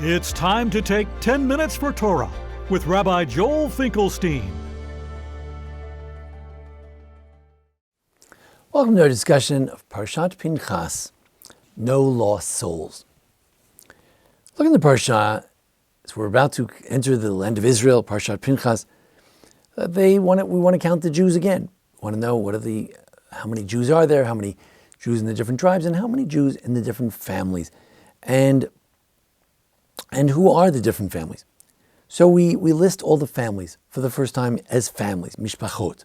It's time to take 10 minutes for Torah with Rabbi Joel Finkelstein. Welcome to our discussion of Parshat Pinechas, No Lost Souls. Look in the Parsha, as we're about to enter the land of Israel, Parshat Pinechas, we want to count the Jews again. We want to know how many Jews are there, how many Jews in the different tribes, and how many Jews in the different families, and who are the different families. So we list all the families for the first time as families, mishpachot.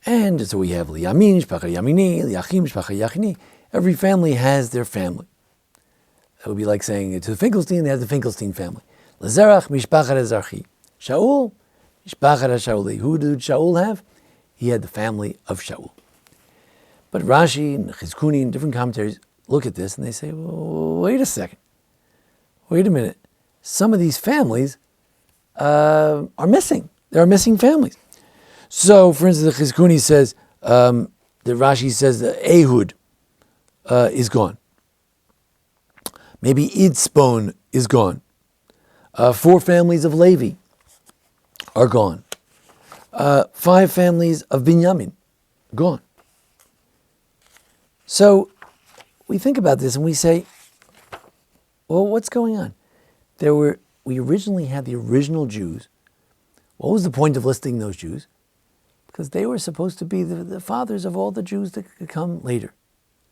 And so we have Liyamin, Mishpacha Yamini, Liachim, Mishpacha Yachini. Every family has their family. That would be like saying to the Finkelstein, they have the Finkelstein family. Lazerach, Mishpacha Zarchi. Shaul, Mishpacha Shauli. Who did Shaul have? He had the family of Shaul. But Rashi and Chizkuni and different commentaries look at this and they say, well, wait a second. Wait a minute. Some of these families are missing. There are missing families. So, for instance, the Chizkuni says, the Rashi says that Ehud is gone. Maybe Itzbon is gone. 4 families of Levi are gone. 5 families of Binyamin, gone. So, we think about this and we say, well, what's going on? We originally had the original Jews. What was the point of listing those Jews? Because they were supposed to be the fathers of all the Jews that could come later.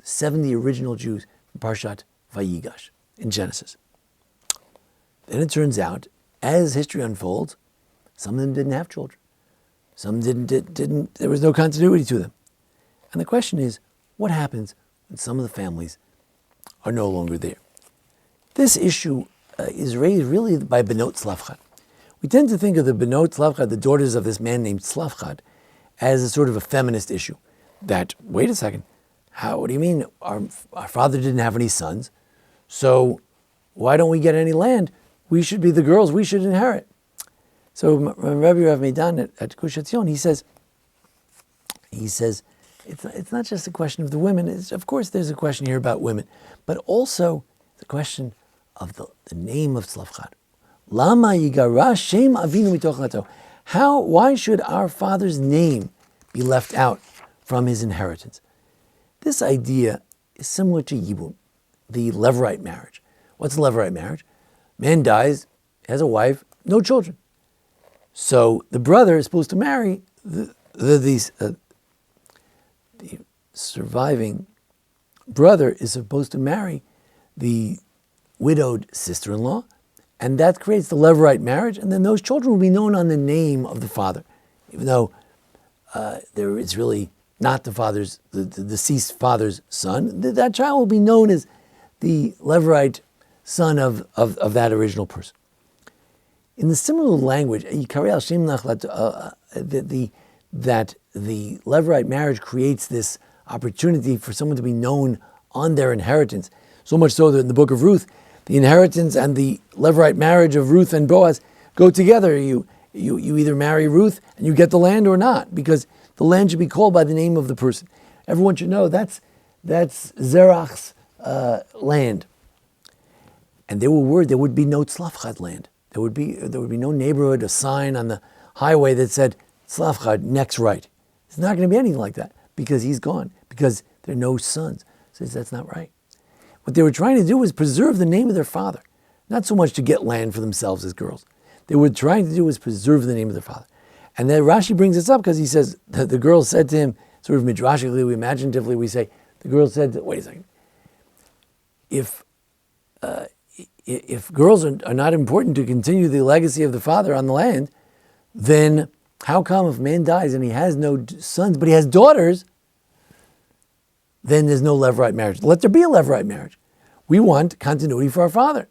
70 original Jews in Parshat Vayigash in Genesis. Then it turns out, as history unfolds, some of them didn't have children. Some didn't. There was no continuity to them. And the question is, what happens when some of the families are no longer there? This issue is raised really by Benot Tzlafchad. We tend to think of the Benot Tzlafchad, the daughters of this man named Tzlafchad, as a sort of a feminist issue. That, wait a second, what do you mean our father didn't have any sons, so why don't we get any land? We should be the girls, we should inherit. So Rabbi Rav Meidan at Gush Etzion, he says, it's not just a question of the women. Of course there's a question here about women, but also the question of the name of Tzlafchad. Lama yigara shem avinu mitoch lato. Why should our father's name be left out from his inheritance? This idea is similar to Yibum, the Levirate marriage. What's a Levirate marriage? Man dies, has a wife, no children. So the brother is supposed to marry the surviving brother is supposed to marry the widowed sister-in-law, and that creates the Levirate marriage, and then those children will be known on the name of the father, even though there is really not the deceased father's son. That child will be known as the Levirate son of that original person. In the similar language, that the Levirate marriage creates this opportunity for someone to be known on their inheritance, so much so that in the book of Ruth, the inheritance and the Levirate marriage of Ruth and Boaz go together. You either marry Ruth and you get the land or not, because the land should be called by the name of the person. Everyone should know that's Zerach's land. And there would be no Tzlafchad land. There would be no neighborhood, a sign on the highway that said Tzlafchad next right. It's not going to be anything like that because he's gone, because there are no sons. Says that's not right. What they were trying to do was preserve the name of their father, not so much to get land for themselves as girls. They were trying to do was preserve the name of their father. And then Rashi brings this up because he says that the girl said to him, sort of midrashically, imaginatively, we say, the girl said, wait a second, if girls are not important to continue the legacy of the father on the land, then how come if a man dies and he has no sons, but he has daughters, then there's no Levirate marriage? Let there be a Levirate marriage. We want continuity for our father.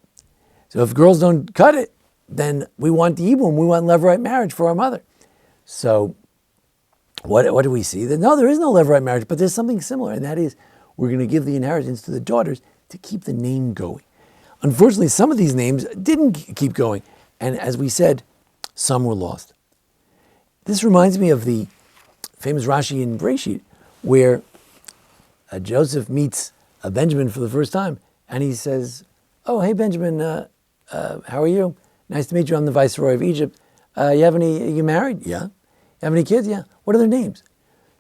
So if girls don't cut it, then we want the Yibum, we want Levirate marriage for our mother. So what do we see? That no, there is no Levirate marriage, but there's something similar, and that is we're going to give the inheritance to the daughters to keep the name going. Unfortunately, some of these names didn't keep going, and as we said, some were lost. This reminds me of the famous Rashi in Breshit, where Joseph meets Benjamin for the first time, and he says, "Oh, hey Benjamin, how are you? Nice to meet you. I'm the Viceroy of Egypt. You married? Yeah. You have any kids? Yeah. What are their names?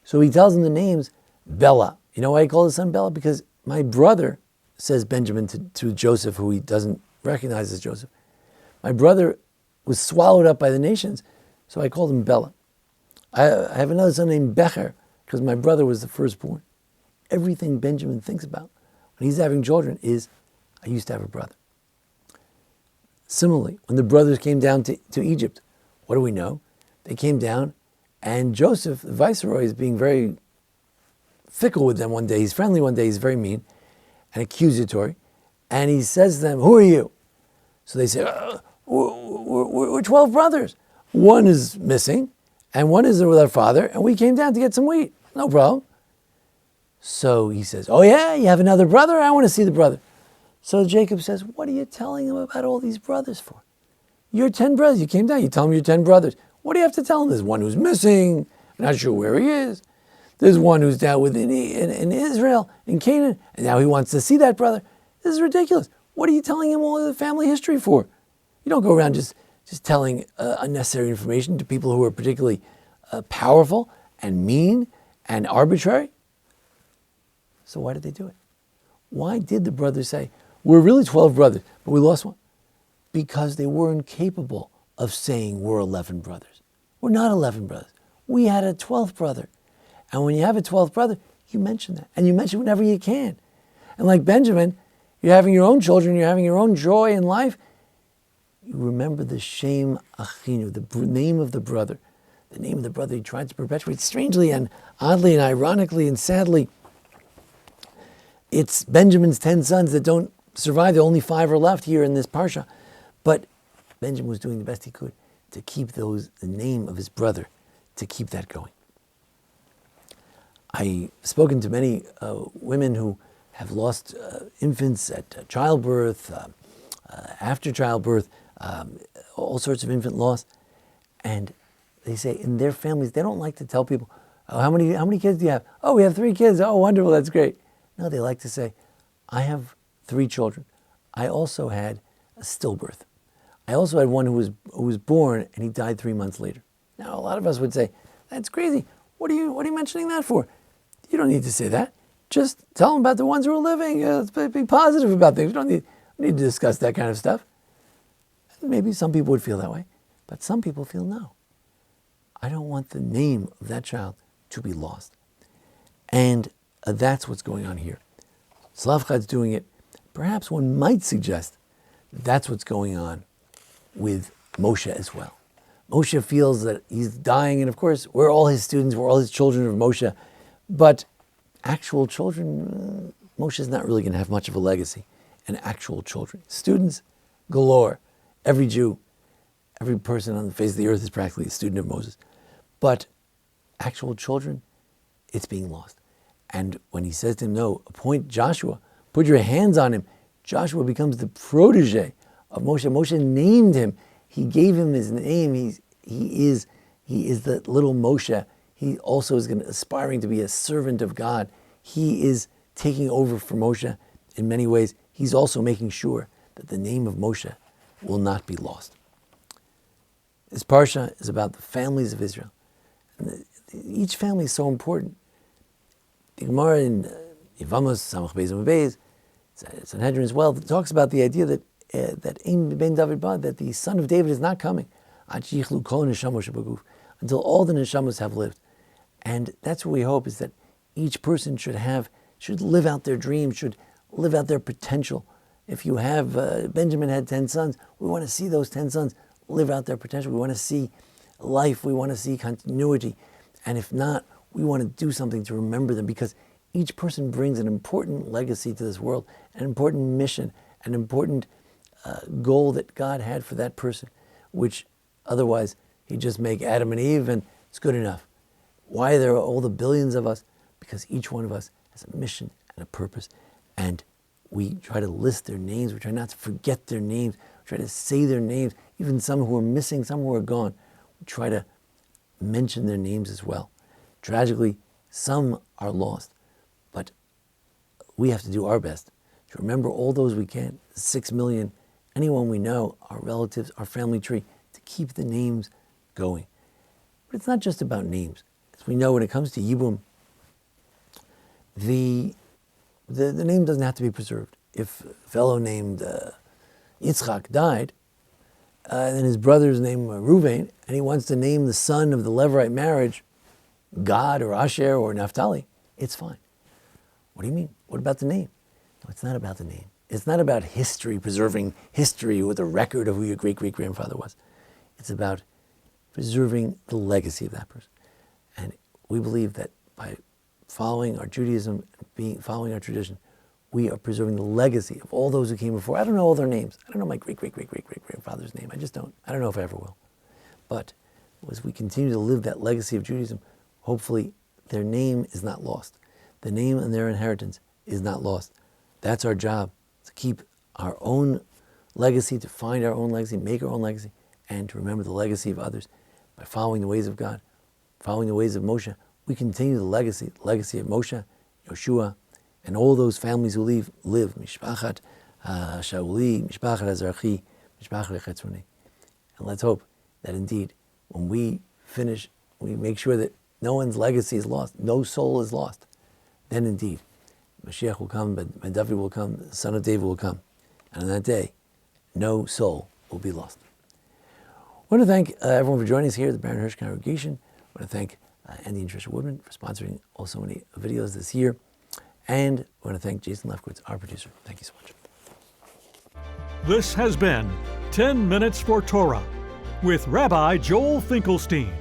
So he tells him the names. Bella. You know why he called his son Bella? Because my brother, says Benjamin to Joseph, who he doesn't recognize as Joseph, my brother was swallowed up by the nations, so I called him Bella. I have another son named Becher, because my brother was the firstborn. Everything Benjamin thinks about when he's having children is, I used to have a brother. Similarly, when the brothers came down to Egypt, what do we know? They came down, and Joseph, the viceroy, is being very fickle with them one day. He's friendly one day, he's very mean and accusatory. And he says to them, who are you? So they say, we're 12 brothers. One is missing, and one is with our father, and we came down to get some wheat. No problem. So he says, oh yeah, you have another brother? I want to see the brother. So Jacob says, what are you telling him about all these brothers for? You're 10 brothers. You came down, you tell him you're 10 brothers. What do you have to tell him? There's one who's missing, not sure where he is. There's one who's down in Israel, in Canaan, and now he wants to see that brother. This is ridiculous. What are you telling him all the family history for? You don't go around just telling unnecessary information to people who are particularly powerful and mean and arbitrary. So why did they do it? Why did the brothers say, we're really 12 brothers, but we lost one? Because they weren't capable of saying we're 11 brothers. We're not 11 brothers. We had a 12th brother. And when you have a 12th brother, you mention that. And you mention it whenever you can. And like Benjamin, you're having your own children, you're having your own joy in life. You remember the Shem Achinu, the name of the brother. The name of the brother he tried to perpetuate. Strangely and oddly and ironically and sadly, it's Benjamin's 10 sons that don't survive. The only 5 are left here in this parsha. But Benjamin was doing the best he could to keep the name of his brother, to keep that going. I've spoken to many women who have lost infants at childbirth, after childbirth, all sorts of infant loss. And they say in their families, they don't like to tell people, oh, how many kids do you have? Oh, we have 3 kids. Oh, wonderful, that's great. No, they like to say, I have 3 children. I also had a stillbirth. I also had one who was born and he died 3 months later. Now, a lot of us would say, that's crazy. What are you mentioning that for? You don't need to say that. Just tell them about the ones who are living. Let's be positive about things. We don't need to discuss that kind of stuff. Maybe some people would feel that way, but some people feel no. I don't want the name of that child to be lost. And that's what's going on here. Slavchad's doing it. Perhaps one might suggest that's what's going on with Moshe as well. Moshe feels that he's dying, and of course, we're all his students, we're all his children of Moshe, but actual children, Moshe's not really going to have much of a legacy, and actual children. Students galore. Every Jew, every person on the face of the earth is practically a student of Moses. But actual children, it's being lost. And when he says to him, no, appoint Joshua, put your hands on him, Joshua becomes the protege of Moshe. Moshe named him. He gave him his name. He is the little Moshe. He also is aspiring to be a servant of God. He is taking over for Moshe in many ways. He's also making sure that the name of Moshe will not be lost. This parsha is about the families of Israel. And each family is so important. The Gemara in Yevamos, Samach Beis and Beis, Sanhedrin as well, talks about the idea that Ein Ben David Ba, that the son of David is not coming until all the neshamos have lived. And that's what we hope, is that each person should live out their dreams, should live out their potential. If you have, Benjamin had 10 sons, we want to see those 10 sons live out their potential. We want to see life, we want to see continuity. And if not, we want to do something to remember them, because each person brings an important legacy to this world, an important mission, an important goal that God had for that person, which otherwise he'd just make Adam and Eve and it's good enough. Why are there all the billions of us? Because each one of us has a mission and a purpose, and we try to list their names. We try not to forget their names. We try to say their names, even some who are missing, some who are gone. We try to mention their names as well. Tragically, some are lost, but we have to do our best to remember all those we can, 6 million anyone we know, our relatives, our family tree, to keep the names going. But it's not just about names. As we know, when it comes to Yibum, the name doesn't have to be preserved. If a fellow named Yitzchak died, and his brother's name Reuven, and he wants to name the son of the Levirate marriage Gad or Asher or Naphtali, it's fine. What do you mean? What about the name? No, it's not about the name. It's not about history, preserving history with a record of who your great-great-grandfather was. It's about preserving the legacy of that person. And we believe that by following our Judaism, following our tradition, we are preserving the legacy of all those who came before. I don't know all their names. I don't know my great-great-great-great-great-grandfather's name. I just don't. I don't know if I ever will. But as we continue to live that legacy of Judaism, hopefully their name is not lost. The name and their inheritance is not lost. That's our job, to keep our own legacy, to find our own legacy, make our own legacy, and to remember the legacy of others. By following the ways of God, following the ways of Moshe, we continue the legacy of Moshe, Yoshua, and all those families who live, Mishpachat Shauli, Mishpachat Azarchi, Mishpachat Chetzroni. And let's hope that indeed, when we finish, we make sure that no one's legacy is lost, no soul is lost. Then indeed, Mashiach will come, Ben David will come, the son of David will come. And on that day, no soul will be lost. I want to thank everyone for joining us here at the Baron Hirsch Congregation. I want to thank Andy and Trisha Woodman for sponsoring so many videos this year. And I want to thank Jason Lefkowitz, our producer. Thank you so much. This has been 10 Minutes for Torah with Rabbi Joel Finkelstein.